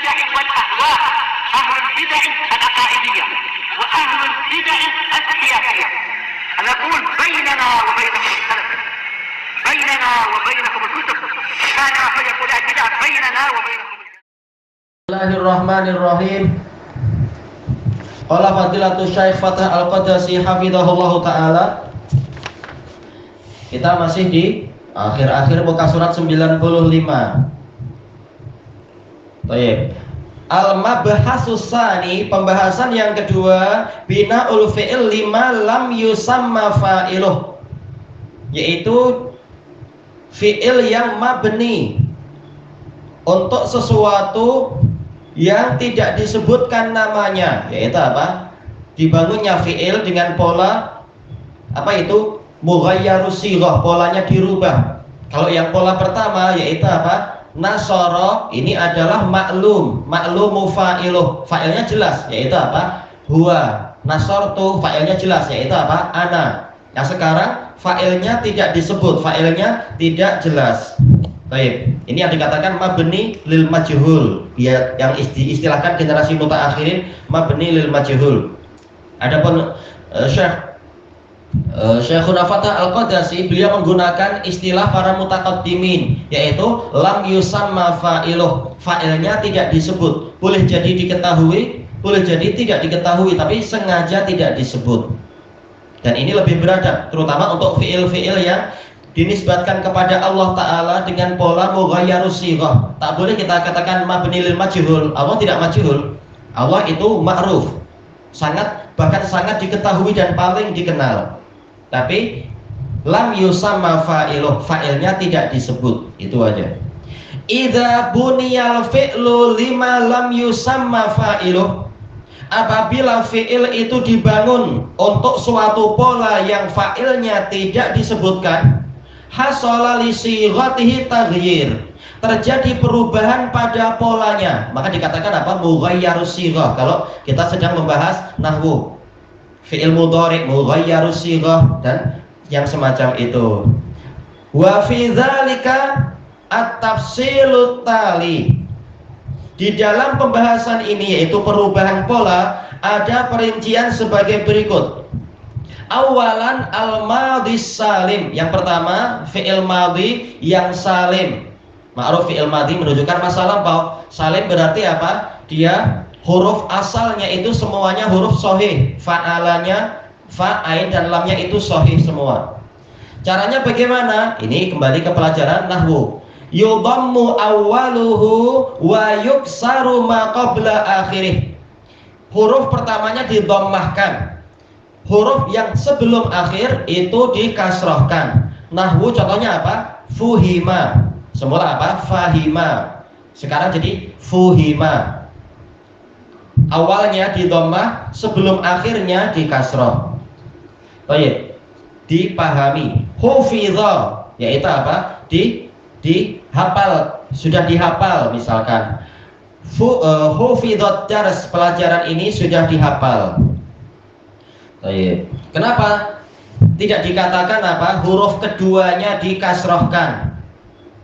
البدع والأهواء، أهل البدع العقائدية وأهل البدع السياسية. نقول بيننا وبينكم السلف، بيننا وبينكم الكتب، كان فيقول البدع بيننا وبينكم. Bismillahirrahmanirrahim. Qala Fadilatul Syekh Fathah Al-Qadasi hafizahullah taala. Kita masih di akhir-akhir muka surat 95. Baik. Al-mabhasus tsani, pembahasan yang kedua, bina'ul fi'il lima lam yusamma fa'iluh, yaitu fi'il yang mabni untuk sesuatu yang tidak disebutkan namanya, yaitu apa? Dibangunnya fi'il dengan pola apa itu? Mughayyarus shighah, polanya dirubah. Kalau yang pola pertama yaitu apa? Nasara, ini adalah maklum, maklumu fa'iluh, fa'ilnya jelas, yaitu apa? Huwa. Nasartu, fa'ilnya jelas, yaitu apa? Ana. Yang sekarang fa'ilnya tidak disebut, fa'ilnya tidak jelas. Baik, ini yang dikatakan mabni lil majhul, ya, yang diistilahkan generasi mutaakhirin mabni lil majhul. Adapun Syekhuna Fathah Al-Qadasi, beliau menggunakan istilah para mutaqaddimin, yaitu lam yusamma fa'iluh, fa'ilnya tidak disebut. Boleh jadi diketahui, boleh jadi tidak diketahui, tapi sengaja tidak disebut. Dan ini lebih beradab, terutama untuk fi'il-fi'il yang dinisbatkan kepada Allah Ta'ala dengan pola mughayyarus shighah. Tak boleh kita katakan mabni lil majhul. Allah tidak majhul, Allah itu ma'ruf, bahkan sangat diketahui dan paling dikenal. Tapi lam yusamma fa'iluh, fa'ilnya tidak disebut. Itu aja. Idza buniyal fi'lu lima lam yusamma fa'iluh, apabila fi'il itu dibangun untuk suatu pola yang fa'ilnya tidak disebutkan, hasala li shighatihi taghyir, terjadi perubahan pada polanya, maka dikatakan apa? Mughayyarus shighah. Kalau kita sedang membahas nahwu, fi'il mudhari' mughayyarus shighah dan yang semacam itu. Wa fi dzalika at-tafsilut tali, di dalam pembahasan ini yaitu perubahan pola, ada perincian sebagai berikut. Awalan al-madhi salim, yang pertama fi'il madhi yang salim. Ma'ruf fi'il madhi menunjukkan masa lampau. Salim berarti apa? Dia huruf asalnya itu semuanya huruf sahih. Fa'alanya, fa'ain dan lamnya itu sahih semua. Caranya bagaimana? Ini kembali ke pelajaran nahwu. Yudhammu awwaluhu wa yuksaru ma qabla akhirih. Huruf pertamanya didhammahkan, huruf yang sebelum akhir itu dikasrohkan. Nahwu contohnya apa? Fuhima. Semula apa? Fahima. Sekarang jadi fuhima. Awalnya didhammah, sebelum akhirnya dikasroh. Baik, dipahami. Hufidha, yaitu apa? Dihafal, sudah dihafal misalkan. Hufidhat dars, pelajaran ini sudah dihafal. Kenapa tidak dikatakan apa? Huruf keduanya dikasrohkan.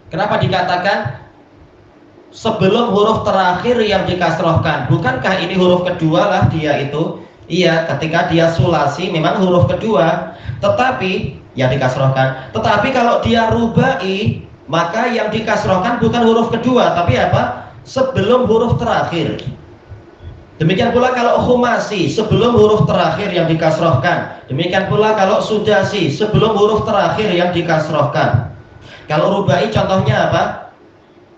Kenapa dikatakan sebelum huruf terakhir yang dikasrohkan? Bukankah ini huruf kedua lah dia itu? Iya, ketika dia sulasi memang huruf kedua, tetapi yang dikasrohkan. Tetapi kalau dia rubai, maka yang dikasrohkan bukan huruf kedua, tapi apa? Sebelum huruf terakhir. Demikian pula kalau khumasi, sebelum huruf terakhir yang dikasrohkan. Demikian pula kalau sudasi, sebelum huruf terakhir yang dikasrohkan. Kalau rubai contohnya apa?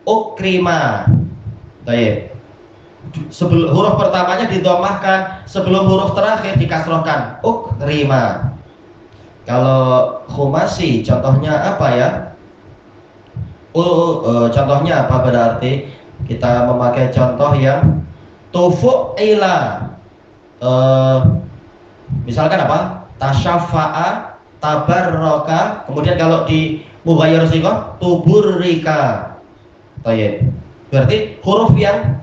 Ukrima. Baik. Sebelum huruf pertamanya didhammahkan, sebelum huruf terakhir dikasrohkan. Ukrima. Kalau khumasi contohnya apa ya? Contohnya apa berarti? Kita memakai contoh yang tufu'ila, misalkan apa? Tasyafa'a, tabarroka. Kemudian kalau di mughayyarus shighah tuburrika. Baik. Berarti huruf yang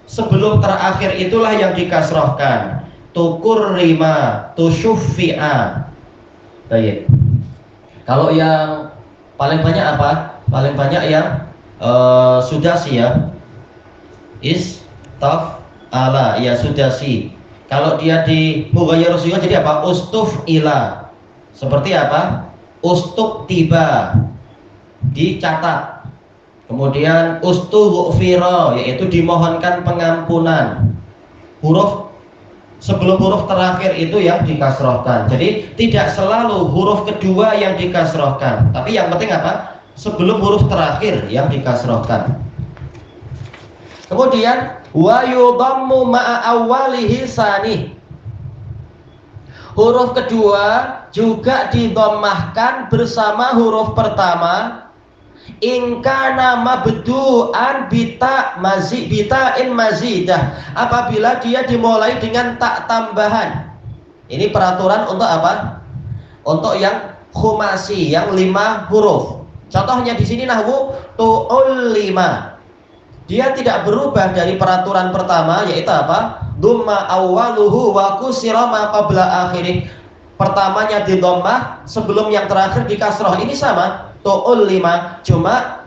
sebelum terakhir itulah yang dikasrohkan. Tukurrima, tusyuffi'a. Baik. Kalau yang paling banyak apa? Paling banyak yang sudasi ya. taf'ala, ya sudasi. Kalau dia di mughayyarus sighah jadi apa? Ustuf'ila. Seperti apa? Ustuktiba, dicatat. Kemudian ustughfira, yaitu dimohonkan pengampunan. Huruf sebelum huruf terakhir itu yang dikasrohkan. Jadi tidak selalu huruf kedua yang dikasrohkan, tapi yang penting apa? Sebelum huruf terakhir yang dikasrohkan. Kemudian wa yudhammu ma'a awwalihi sani. Huruf kedua juga didommahkan bersama huruf pertama. In kana mabdu'an bita'in mazidah, apabila dia dimulai dengan tak tambahan. Ini peraturan untuk apa? Untuk yang khumasi, yang 5 huruf. Contohnya di sini nahwu tu'ul 5. Dia tidak berubah dari peraturan pertama, yaitu apa? Dhamma awwaluhu wa kusira ma qabla akhirih. Pertamanya didommah, sebelum yang terakhir dikasroh. Ini sama, tu'ul 5, cuma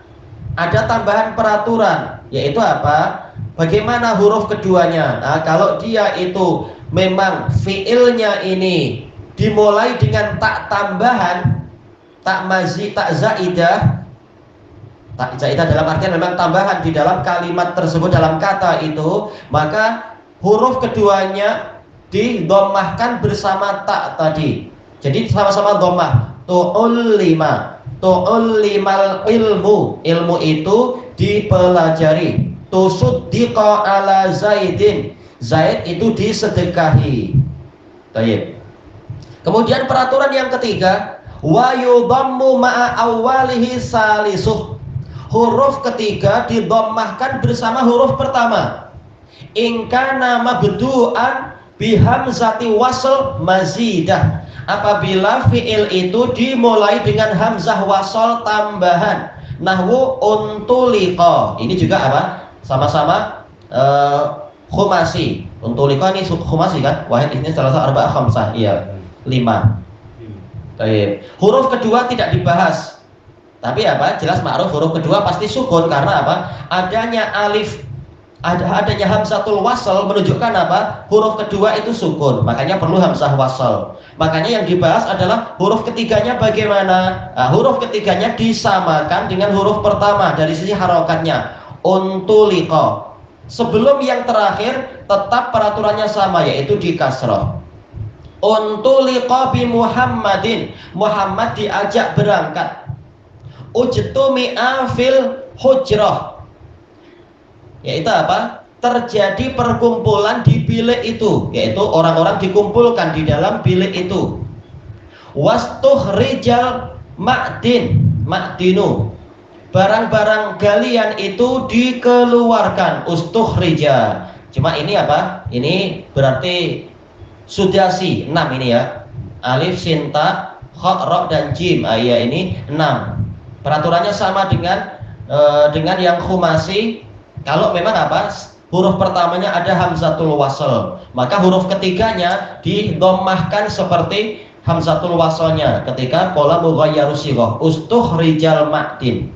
ada tambahan peraturan, yaitu apa? Bagaimana huruf keduanya? Nah, kalau dia itu memang fiilnya ini dimulai dengan tak tambahan, tak zaidah. Tak zaidah dalam artian memang tambahan di dalam kalimat tersebut, dalam kata itu, maka huruf keduanya didommahkan bersama tak tadi. Jadi sama-sama dommah. Tu'ul 5. Tu'ul 5 ilmu itu dipelajari. Tusuddiqa ala Zaidin, Zaid itu disedekahi. Baik. Kemudian peraturan yang ketiga, wa yudhammu ma'a awwalihi salisuh. Huruf ketiga didommahkan bersama huruf pertama. In kana mabdu'an bihamzati wasl mazidah, apabila fi'il itu dimulai dengan hamzah wasl tambahan. Nahwu untuliqa, ini juga apa? Sama-sama khumasi. Untuliqa ini khumasi kan? Wahid ini salah satu arba'ah khamsah, iya 5. Baik. Huruf kedua tidak dibahas. Tapi apa? Jelas ma'ruf huruf kedua pasti sukun, karena apa? Adanya hamzatul wasl menunjukkan apa? Huruf kedua itu sukun, makanya perlu hamzah wasl. Makanya yang dibahas adalah huruf ketiganya bagaimana? Nah, huruf ketiganya disamakan dengan huruf pertama dari sisi harokatnya. Untuliqa. Sebelum yang terakhir tetap peraturannya sama, yaitu di kasroh. Untuliqa bi Muhammadin, Muhammad diajak berangkat. Ujtumi'a fil hujrah, yaitu apa? Terjadi perkumpulan di bilik itu, yaitu orang-orang dikumpulkan di dalam bilik itu. Wastuhrijal ma'dinu, barang-barang galian itu dikeluarkan. Ustuhrija, cuma ini apa? Ini berarti sudasi 6 ini ya. Alif, sin, ta, kha, ra, dan jim. Ya ini 6. Peraturannya sama dengan yang khumasi. Kalau memang apa? Huruf pertamanya ada hamzatul wasl, maka huruf ketiganya didommahkan seperti hamzatul waslnya ketika pola mughayyarus sighah. Ustuhrijal ma'din.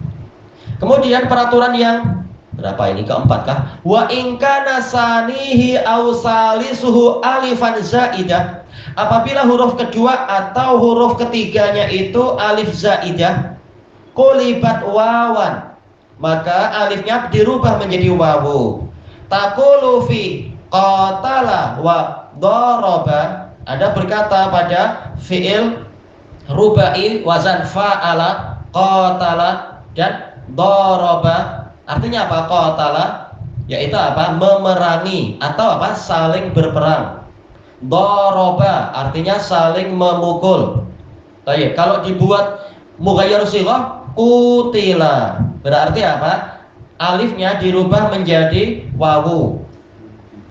Kemudian peraturan yang berapa ini? Keempat kah? Wa in kana sanihi aw salisuhu alifan zaidah, apabila huruf kedua atau huruf ketiganya itu alif zaidah, qulibat wawan, maka alifnya dirubah menjadi wawu. Taqulu fi qatala wa daraba, Anda berkata pada fi'il rubai wazan fa'ala, qatala dan daraba. Artinya apa? Qatala yaitu apa? Memerangi atau apa? Saling berperang. Daraba artinya saling memukul. Baik, kalau dibuat mughayyarus sighah qutila, berarti apa? Alifnya dirubah menjadi wawu.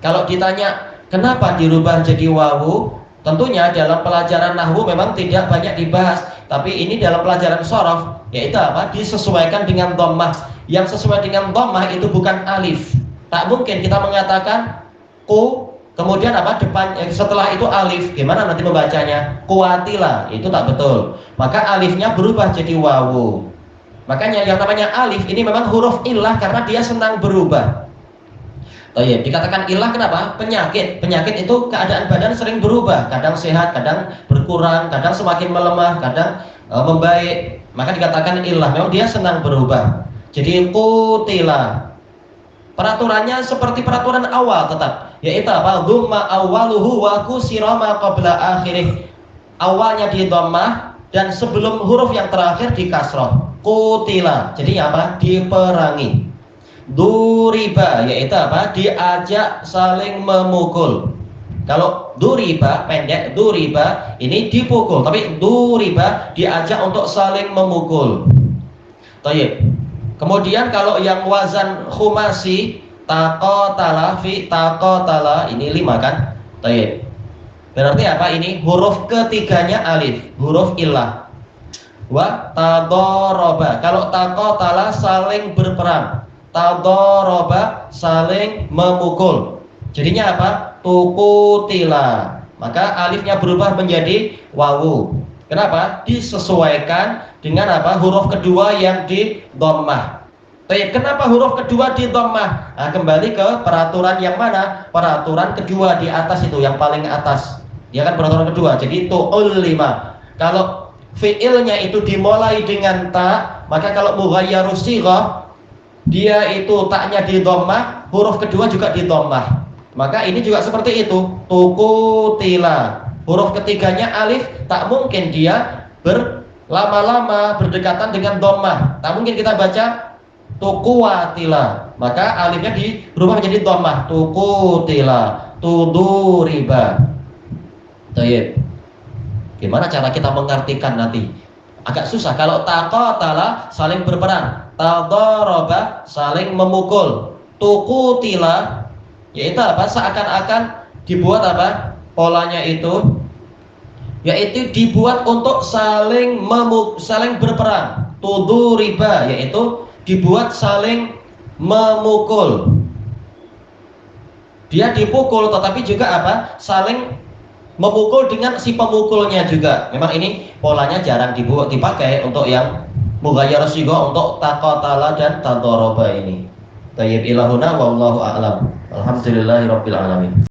Kalau ditanya kenapa dirubah jadi wawu, tentunya dalam pelajaran nahwu memang tidak banyak dibahas, tapi ini dalam pelajaran shorof, yaitu apa? Disesuaikan dengan dhammah. Yang sesuai dengan dhammah itu bukan alif. Tak mungkin kita mengatakan ku kemudian apa depan setelah itu alif, gimana nanti membacanya? Kuatila, itu tak betul. Maka alifnya berubah jadi wawu. Makanya yang namanya alif ini memang huruf illah karena dia senang berubah. Tayyib. Dikatakan ilah kenapa? Penyakit. Penyakit itu keadaan badan sering berubah, kadang sehat, kadang berkurang, kadang semakin melemah, kadang membaik. Maka dikatakan ilah. Memang dia senang berubah. Jadi qutila. Peraturannya seperti peraturan awal tetap, yaitu apa? Dhamma awwaluhu wa kusira ma qabla akhirih. Awalnya di dhammah dan sebelum huruf yang terakhir di kasrah. Qutila. Jadi apa? Diperangi. Duriba, yaitu apa? Diajak saling memukul. Kalau duriba pendek, duriba ini dipukul, tapi duriba diajak untuk saling memukul. Tayyib. Kemudian kalau yang wazan khumasi, taqatala fi taqatala, ini 5 kan? Tayyib. Berarti apa ini? Huruf ketiganya alif, huruf illah. Wa tadoroba. Kalau taqatala saling berperang, tadoroba saling memukul. Jadinya apa? Tuqutila. Maka alifnya berubah menjadi wawu. Kenapa? Disesuaikan dengan apa? Huruf kedua yang di dhammah. Kenapa huruf kedua di dhammah? Nah, kembali ke peraturan yang mana? Peraturan kedua di atas itu, yang paling atas. Ya kan, peraturan kedua. Jadi tu'ul 5. Kalau fi'ilnya itu dimulai dengan ta, maka kalau mughayyarus shighah, dia itu taknya di dhammah, huruf kedua juga di dhammah. Maka ini juga seperti itu. Tuqutila. Huruf ketiganya alif, tak mungkin dia berlama-lama berdekatan dengan dhammah. Tak mungkin kita baca tuquwatila. Maka alifnya dirubah menjadi dhammah. Tuqutila, tuduriba. Tayyib. Gimana cara kita mengartikan nanti? Agak susah. Kalau taqatala saling berperang, tadaraba saling memukul, tuqutila yaitu apa? Seakan-akan dibuat apa? Polanya itu yaitu dibuat untuk saling berperang. Tuduriba yaitu dibuat saling memukul. Dia dipukul tetapi juga apa? Saling memukul dengan si pemukulnya juga. Memang ini polanya jarang dipakai untuk yang mughayyarus shighah, untuk taqatala dan tadoroba ini. Tayyib ilahuna wallahu a'lam. Alhamdulillahirabbil alamin.